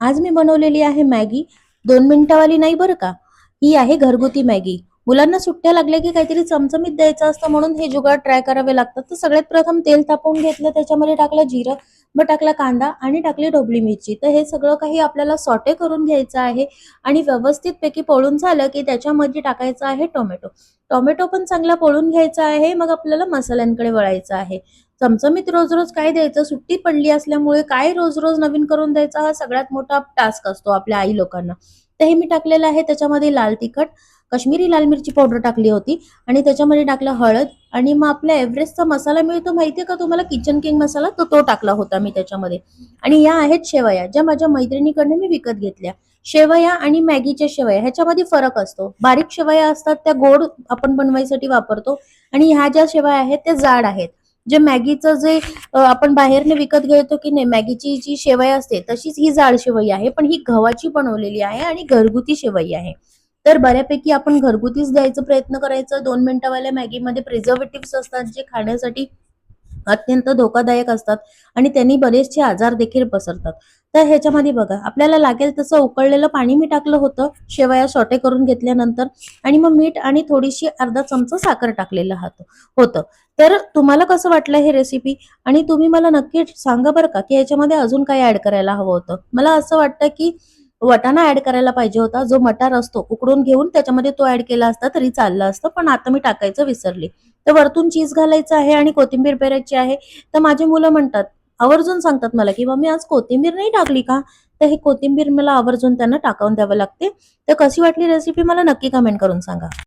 आज मी बनवलेली आहे मॅगी. 2 मिनिटावाली नाही बरं का. ही आहे घरगुती मॅगी. मुलांना सुट्ट्या लागल्या की काहीतरी चमचमीत द्यायचं असतं म्हणून हे जुगाड ट्राय करावे लागतात. तर सगळ्यात प्रथम तेल तापवून घेतलं, त्याच्यामध्ये टाकलं जिरं, मग टाकला कांदा आणि टाकली ढोबळी मिरची. तर हे सगळं काही आपल्याला सॉटे करून घ्यायचं आहे आणि व्यवस्थितपैकी पोळून झालं की त्याच्यामध्ये टाकायचं आहे टोमॅटो. टोमॅटो पण चांगला पोळून घ्यायचा आहे. मग आपल्याला मसाल्यांकडे वळायचं आहे. चमचमीत रोज रोज काय द्यायचं, सुट्टी पडली असल्यामुळे काय रोज रोज नवीन करून द्यायचा हा सगळ्यात मोठा टास्क असतो आपल्या आई लोकांना. तर हे मी टाकलेलं आहे. त्याच्यामध्ये लाल तिखट, कश्मीरी लाल मिरची पावडर टाकली होती आणि त्याच्यामध्ये टाकलं हळद आणि मग आपला एव्हरेस्टचा मसाला मिळतो माहितीये का तुम्हाला, किचन किंग मसाला, तो टाकला होता मी त्याच्यामध्ये. आणि या आहेत शेवया, ज्या माझ्या मैत्रिणीकडनं मी विकत घेतल्या. शेवया आणि मॅगीच्या शेवया ह्याच्यामध्ये फरक असतो. बारीक शेवया असतात त्या गोड आपण बनवायसाठी वापरतो आणि ह्या ज्या शेवया आहेत त्या जाड आहेत. जे मॅगीचं जे आपण बाहेरने विकत घेतो की नाही, मॅगीची जी शेवई असते तशीच ही जाड शेवई आहे, पण ही गव्हाची बनवलेली आहे आणि घरगुती शेवई आहे. तर बऱ्यापैकी आपण घरगुतीच द्यायचा प्रयत्न करायचं. 2 मिनिटावाल्या मॅगीमध्ये प्रिझर्वेटिव्ह असतात जे खाण्यासाठी अत्यंत धोकादायक असतात आणि त्यांनी बरेचसे आजार देखील पसरतात. तर ह्याच्यामध्ये बघा, आपल्याला लागेल तसं उकळलेलं पाणी मी टाकलं होतं शेवया सॉटे करून घेतल्यानंतर आणि मग मीठ आणि थोडीशी अर्धा चमचा साखर टाकलेलं होतं. तर तुम्हाला कसं वाटलं हे रेसिपी? आणि तुम्ही मला नक्की सांगा बरं का, की याच्यामध्ये अजून काय ऍड करायला हवं होतं. मला असं वाटतं की वाटाणा ऍड करायला पाहिजे होता. जो मटार असतो उकडून घेऊन त्याच्यामध्ये तो ऍड केला असता तरी चाललं असतं, पण आता मी टाकायचं विसरले. तर वरतून चीज घालायचं आहे आणि कोथिंबीर पेरायची आहे. तर माझी मुलं म्हणतात, आवर्जून सांगतात मला की मम्मी आज कोथिंबीर नाही टाकली का? तर हे कोथिंबीर मला आवर्जून त्यांना टाकावून द्यावं लागते. तर कशी वाटली रेसिपी मला नक्की कमेंट करून सांगा.